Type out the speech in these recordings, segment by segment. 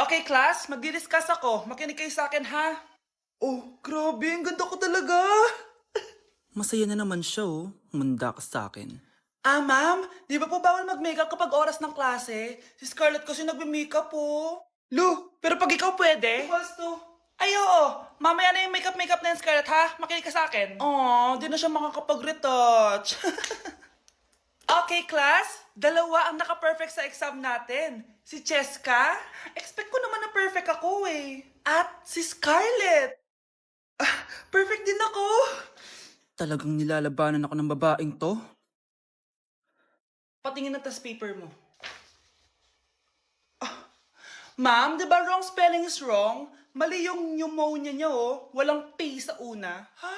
Okay, class, magdi-discuss ako. Makinig kayo sa akin, ha? Oh, grabe, ang ganda ko talaga. Masaya na naman siya oh. Manda ka sa akin. Ah, ma'am, di ba po bawal mag-makeup kapag oras ng klase? Si Scarlett kasi nagme-makeup po. Lu, pero pag ikaw pwede? Gusto. Ay, oo. Mamaya na yung makeup na yung Scarlett, ha? Makinig ka sa akin. Aw, di na siya makakapag-retouch. Okay, class. Dalawa ang naka-perfect sa exam natin. Si Cheska. Expect ko naman na perfect ako eh. At si Scarlett. Perfect din ako. Talagang nilalabanan ako ng babaeng to? Patingin na tas paper mo. Ma'am, di ba wrong spelling is wrong? Mali yung pneumonia niya oh. Walang P sa una. Ha?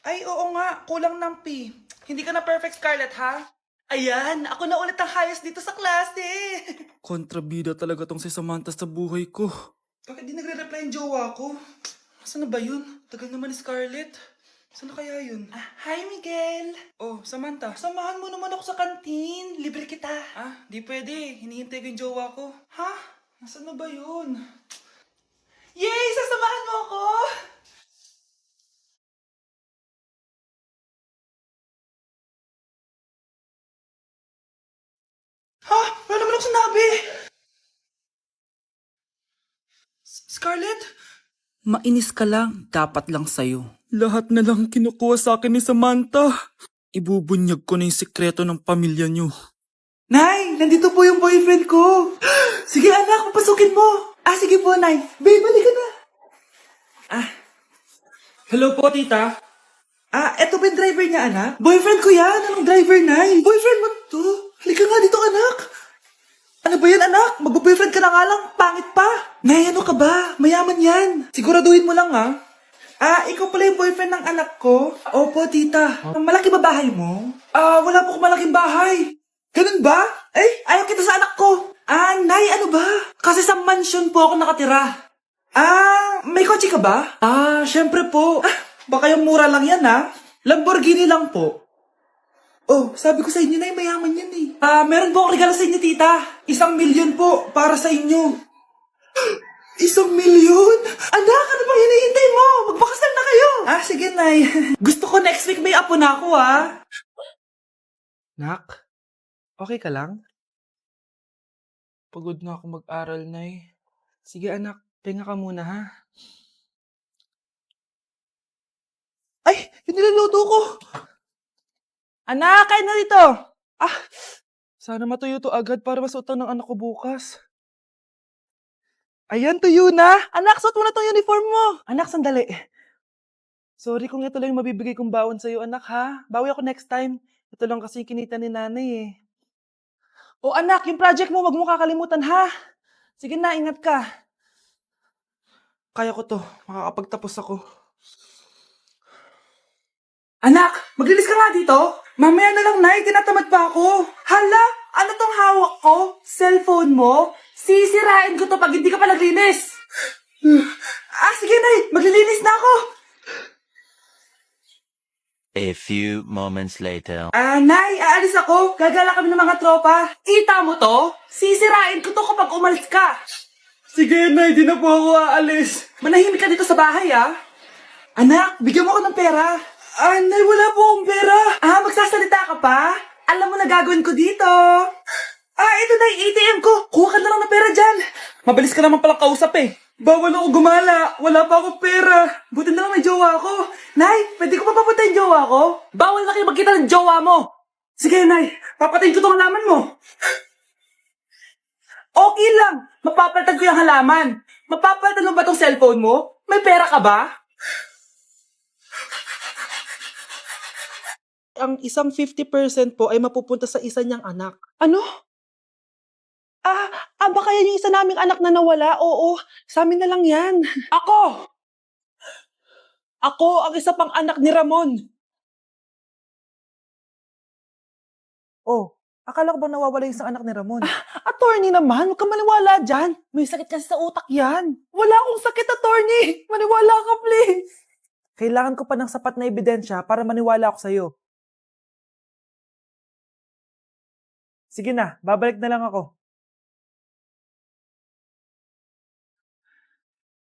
Ay, oo nga. Kulang ng P. Hindi ka na perfect, Scarlett, ha? Ayan, ako na ulit ang highest dito sa klase. Kontrabida talaga tong si Samantha sa buhay ko. Bakit di nagre-reply yung jowa ko? Saan na ba yun? Tagal naman ni Scarlett. Saan na kaya yun? Hi, Miguel! Oh, Samantha, samahan mo naman ako sa kantin. Libre kita. Di pwede. Hinihintay ko yung jowa ko. Ha? Nasaan na ba yun? Yay! Sasamahan mo ako! Ha? Wala naman ako sinabi! Scarlett? Mainis ka lang, dapat lang sa'yo. Lahat na lang kinukuha sa akin ni Samantha. Ibubunyag ko na yung sikreto ng pamilya niyo. Nay, nandito po yung boyfriend ko. Sige anak, papasukin mo. Sige po, Nay. Babe, balik ka na. Hello po, tita. Eto ba yung driver niya, anak? Boyfriend ko yan. Anong driver, Nay? Boyfriend mo to? Halika nga dito, anak. Ano ba yan, anak? Mag-boyfriend ka na nga lang. Pangit pa. Nay, ano ka ba? Mayaman yan. Siguraduhin mo lang, ha? Ikaw pala yung boyfriend ng anak ko? Opo, tita. Malaki ba bahay mo? Wala po akong malaking bahay. Ganun ba? Ayaw kita sa anak ko. Nay, ano ba? Kasi sa mansion po ako nakatira. May kotse ka ba? Syempre po. Baka yung mura lang yan, ha? Lamborghini lang po. Oh, sabi ko sa inyo na mayaman yan eh. Meron po akong regalo sa inyo, tita. 1,000,000 po para sa inyo. 1,000,000? Anak, ano bang hinihintay mo? Magpakasal na kayo. Sige, Nay. Gusto ko next week may apo na ako, ha? Nak, okay ka lang? Pagod na ako mag-aral, Nay. Sige anak, pahinga ka muna ha. Ay, yung niluluto ko. Anak, kain na dito! Sana matuyo to agad para masuotan ng anak ko bukas. Ayan, tuyo na! Anak, suot mo na tong uniform mo! Anak, sandali. Sorry kung ito lang yung mabibigay kong baon sa'yo, anak ha. Bawi ako next time. Ito lang kasi yung kinita ni nanay eh. O anak, yung project mo, wag mo kakalimutan ha. Sige na, ingat ka. Kaya ko to. Makakapagtapos ako. Anak, maglilis ka nga dito. Mamaya na lang, Nay. Tinatamad pa ako. Hala, ano tong hawak ko? Cellphone mo? Sisirain ko to pag hindi ka pa naglinis. Sige, Nay. Maglilinis na ako. A few moments later. Nay, aalis ako. Gagala kami ng mga tropa. Kita mo to? Sisirain ko to kapag umalis ka. Sige, Nay. Di na po ako aalis. Manahimik ka dito sa bahay, Anak, bigyan mo ako ng pera. Nay, wala po akong pera. Magsasalita ka pa? Alam mo na gagawin ko dito. Ito na yung ATM ko. Kuha ka na lang ng pera dyan. Mabilis ka naman palang kausap eh. Bawal ako gumala. Wala pa akong pera. Buti na lang may jowa ako. Nay, pwede ko pa papatayin jowa ko? Bawal na kayo magkita ng jowa mo. Sige, Nay. Papatayin ko tong halaman mo. Okay lang. Mapapalitan ko yung halaman. Mapapalitan mo ba tong cellphone mo? May pera ka ba? Ang isang 50% po ay mapupunta sa isa niyang anak. Ano? Baka yan yung isa naming anak na nawala? Oo, sa amin na lang yan. Ako! Ako ang isa pang anak ni Ramon. Oh, akala ko ba nawawala yung isang anak ni Ramon? Attorney naman, huwag ka maniwala dyan. May sakit kasi sa utak yan. Wala akong sakit, attorney. Maniwala ka, please. Kailangan ko pa ng sapat na ebidensya para maniwala ako sa'yo. Sige na, babalik na lang ako.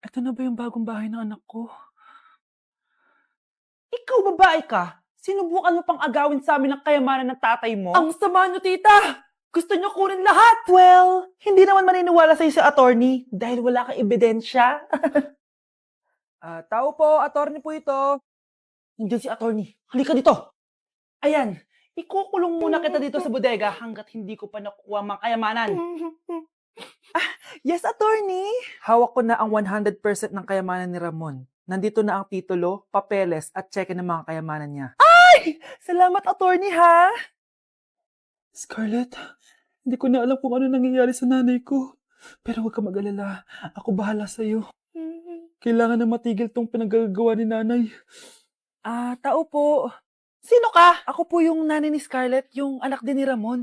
Ito na ba yung bagong bahay ng anak ko? Ikaw, babae ka. Sinubukan mo pang agawin sa amin ang kayamanan ng tatay mo? Ang sama nyo, tita! Gusto nyo kunin lahat! Well, hindi naman maniniwala sa'yo si attorney dahil wala kang ebidensya. Tao po, attorney po ito. Nandiyan si attorney. Halika dito. Ayan, ikukulong muna kita dito sa bodega hanggat hindi ko pa nakukuha ang mga kayamanan. Yes, attorney. Hawak ko na ang 100% ng kayamanan ni Ramon. Nandito na ang titulo, papeles at cheque ng mga kayamanan niya. Ay! Salamat, attorney, ha? Scarlett, hindi ko na alam kung ano nangyayari sa nanay ko. Pero huwag ka mag-alala. Ako bahala sa'yo. Kailangan na matigil tong pinagagawa ni nanay. Tao po. Sino ka? Ako po yung nanay ni Scarlett, yung anak din ni Ramon.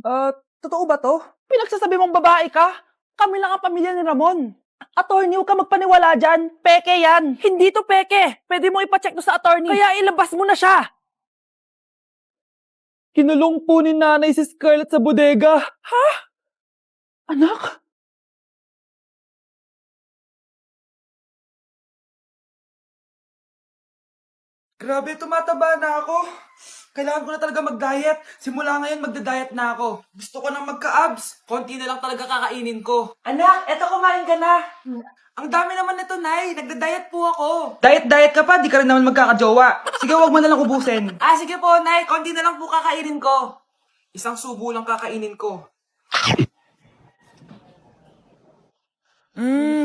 Totoo ba to? Pinagsasabi mong babae ka? Kami lang ang pamilya ni Ramon. Attorney, huwag ka magpaniwala dyan. Peke yan. Hindi to peke. Pwede mo ipacheck to sa attorney. Kaya ilabas mo na siya. Kinulong po ni nanay si Scarlett sa bodega. Ha? Anak? Grabe, tumataba na ako. Kailangan ko na talaga mag-diet. Simula ngayon, magda-diet na ako. Gusto ko nang magka-abs. Konti na lang talaga kakainin ko. Anak, eto kumain ka na. Ang dami naman nito, Nay. Nagda-diet po ako. Diet ka pa, di ka rin naman magkakajowa. Sige, wag mo na lang ubusin. Sige po, Nay. Konti na lang po kakainin ko. Isang subo lang kakainin ko.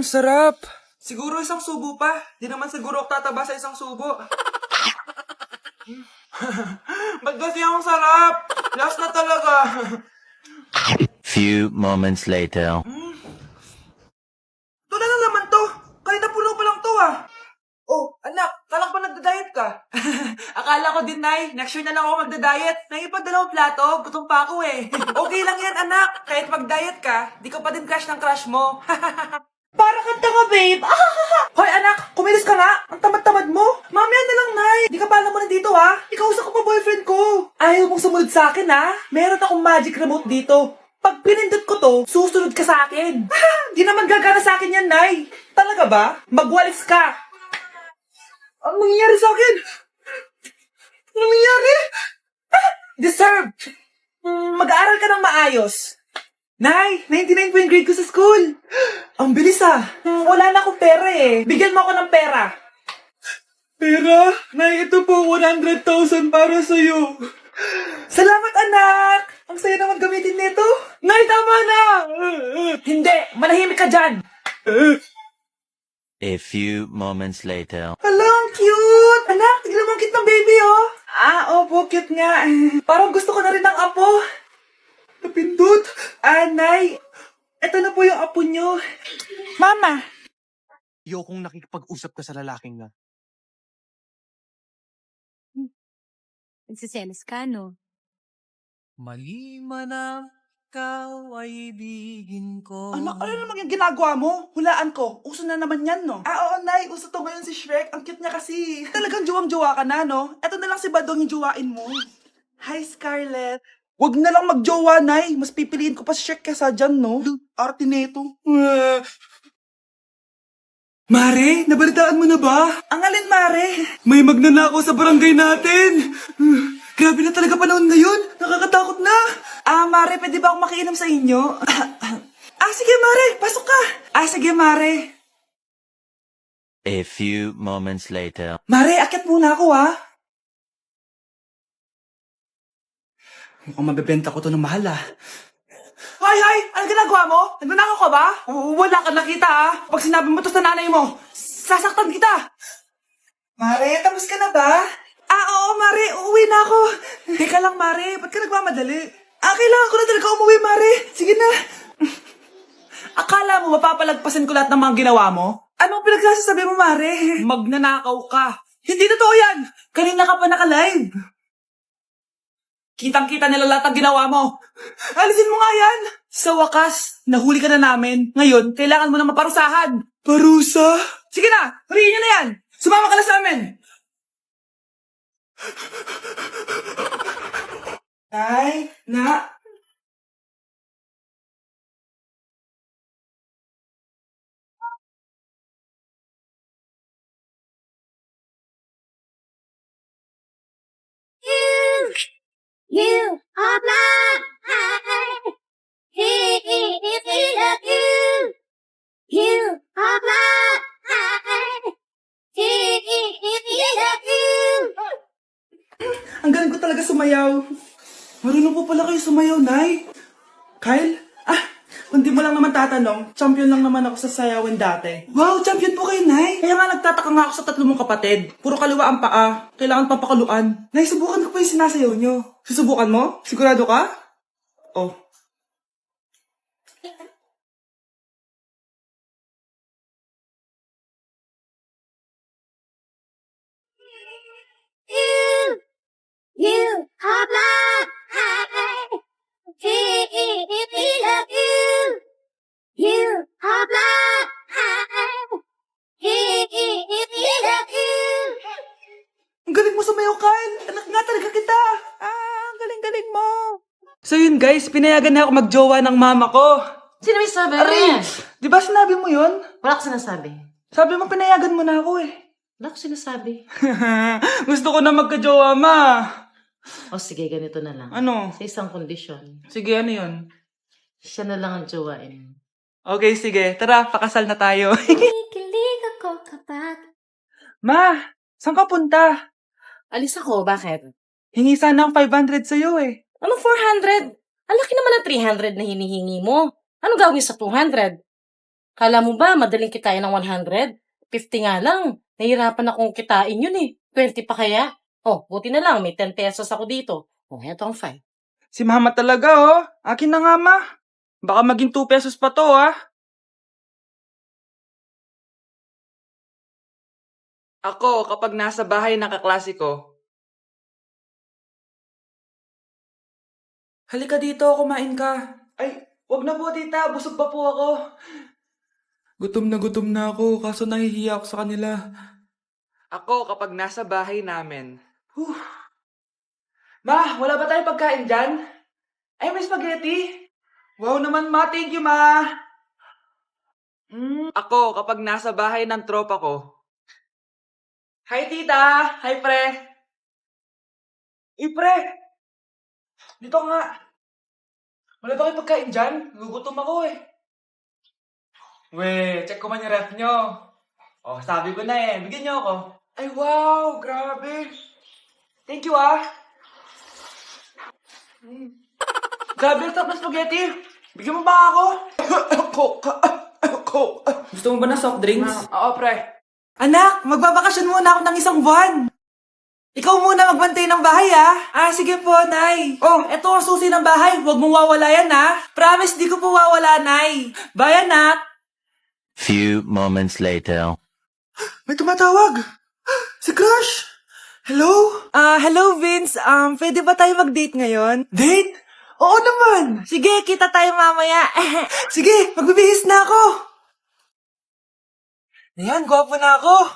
Sarap. Siguro isang subo pa. Di naman siguro ako tataba sa isang subo. Ba't kasi ang sarap? Last na talaga. Few moments later. Ito na naman to. Kanina puno pa lang to ah. Oh, anak, kalang pa nagda-diet ka? Akala ko din, Nay. Next year na lang ako magda-diet. Nangipagdalawang plato, gutom pa ako eh. Okay lang yan, anak. Kahit mag-diet ka, di ka pa din crush ng crush mo. Para kang tanga, babe. Hoy, anak, kumilos ka nga. Ang tamad-tamad mo. Mamaya na lang, Nay. Di ka pa alam mo nandito, ha? Ikausap ko pa boyfriend ko. Ayaw mong sumunod sa akin, ha? Meron akong magic remote dito. Pag pinindot ko to, susunod ka sa akin. Di naman gagana sa akin yan, Nay. Talaga ba? Magwalis ka. Ang nangyayari sa akin? Ang nangyayari? Deserve. Mag-aaral ka ng maayos. Nay, 99 po yung grade ko sa school. Ang bilis ah. Wala na akong pera eh. Bigyan mo ako ng pera. Pera? Nay, ito po 100,000 para sa'yo. Salamat, anak. Ang saya naman gamitin nito. Nay, tama na. Hindi, manahimik ka dyan. A few moments later. Hala, ang cute! Anak, tignan mo ang cute ng baby, oh! Opo, cute nga. Parang gusto ko na rin ng apo. Napindot. Nay, eto na po yung apo nyo. Mama! Ayokong nakikipag-usap ka sa lalaking na. Nagsiselos ka, no? Mali man ang ikaw ay ibigin ko. Anak, ano naman yung ginagawa mo? Hulaan ko. Uso na naman yan, no? Oo, Nay. Uso to ngayon si Shrek. Ang cute niya kasi. Talagang juwang-juwa ka na, no? Eto na lang si Badong yung juwain mo. Hi, Scarlett. Wag na lang magjowa, Nay. Mas pipiliin ko pa si Shrek kesa dyan, no? Arte neto. Mare, nabalitaan mo na ba? Ang alin, Mare? May magnanakaw sa barangay natin. Grabe na talaga panahon ngayon. Nakakatakot na. Mare, pwede ba akong makiinom sa inyo? Sige, Mare. Pasok ka. Sige, Mare. A few moments later. Mare, akyat muna ako, ha? Mukhang mabebenta ko to ng mahal, ha? Hay! Ano ginagawa mo? Nagnanakaw ka ba? Wala ka nakita, ha? Pag sinabi mo to sa nanay mo, sasaktan kita! Mare, tapos ka na ba? Oo, Mare. Uuwi na ako. Teka lang, Mare. Ba't ka nagmamadali? Kailangan ko na talaga umuwi, Mare. Sige na. Akala mo mapapalagpasan ko lahat ng mga ginawa mo? Anong pinagsasabi mo, Mare? Magnanakaw ka. Hindi totoo yan. Kanina ka pa naka-live. Kitang-kita nila lahat ng ginawa mo. Alisin mo nga yan. Sa wakas, nahuli ka na namin. Ngayon, kailangan mo na maparusahan. Parusa? Sige na, huriin niyo na yan. Sumama ka na sa amin. Ay, na, talaga sumayaw. Marunong po pala kayo sumayaw, Nay. Kyle? Kung di mo lang naman tatanong, champion lang naman ako sa sayawan dati. Wow, champion po kayo, Nay. Kaya nga nagtataka nga ako sa tatlo mong kapatid. Puro kaliwa ang paa. Kailangan pampakaluan. Nay, subukan ko pa yung sinasayaw nyo. Susubukan mo? Sigurado ka? Oh. You are my high. Love you. You are my high. Love you. Ang galing mo sumayaw, Kyle. Anak nga talaga kita. Ang galing-galing mo. So yun guys, pinayagan na ako magjowa ng mama ko. Sino may sabi? Aray! Di ba sinabi mo yun? Wala ko sinasabi. Sabi mo pinayagan mo na ako eh. Wala ko sinasabi. Gusto ko na magkajowa, ma. O sige, ganito na lang. Ano? Sa isang kondisyon, Sige, ano yun? siya na lang ang jowain. Okay, sige. Tara, pakasal na tayo. Kikilig ako kapag Ma, saan ka punta? Alis ako, bakit? Hingi sana ang 500 sa'yo eh. Anong 400? Ang laki naman ng 300 na hinihingi mo. Ano gawin sa 200? Kala mo ba madaling kitain ng 100? 50 nga lang. Nahihirapan akong kitain yun eh. 20 pa kaya? Oh, buti na lang. May 10 pesos ako dito. Oh, eto ang 5. Si mama talaga oh. Akin na nga, ma. Baka maging 2 pesos pa to, ah. Ako, kapag nasa bahay ng kaklase ko. Halika dito, kumain ka. Ay, wag na po, tita. Busog pa po ako. Gutom na ako, kaso nahihiya ako sa kanila. Ako, kapag nasa bahay namin. Ma, wala ba tayong pagkain dyan? Ay, may spaghetti. Wow naman, ma. Thank you, ma. Ako, kapag nasa bahay ng tropa ko. Hi, tita. Hi, pre. Pre. Dito nga. Wala ba kayong pagkain dyan? Gugutom ako eh. We, check ko man yung ref nyo. Oh, sabi ko na eh. Bigyan nyo ako. Ay, wow. Grabe. Thank you, ah. Grabe, ang sarap ng spaghetti. Bigyan mo ba ako? Coke. Gusto mo ba ng soft drinks? Oo, pre. Anak, magbabakasyon muna ako ng 1 buwan. Ikaw muna magbantay ng bahay, ah. Sige po, Nay. Oh, eto ang susi ng bahay. Huwag mong wawala yan, ah. Promise, di ko po wawala, Nay. Bye, anak. Few moments later. May tumatawag. Si Crush. Hello? Hello, Vince. Pwede ba tayo mag-date ngayon? Date? Oo naman. Sige, kita tayo mamaya. Sige, magbibihis na ako. Ayan, gwapo na ako.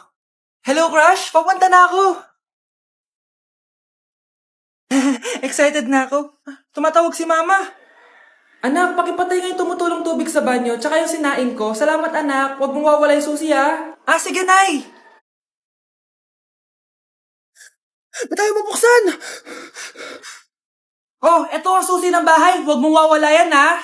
Hello, Crush. Papunta na ako. Excited na ako. Tumatawag si Mama. Anak, pakipatay nga yung tumutulong tubig sa banyo, tsaka yung sinain ko. Salamat, anak. Huwag mong wawala yung susi, ah. Sige, Nay. Ba't tayo mabuksan? Oh, eto ang susi ng bahay. Huwag mong wawala yan, ha?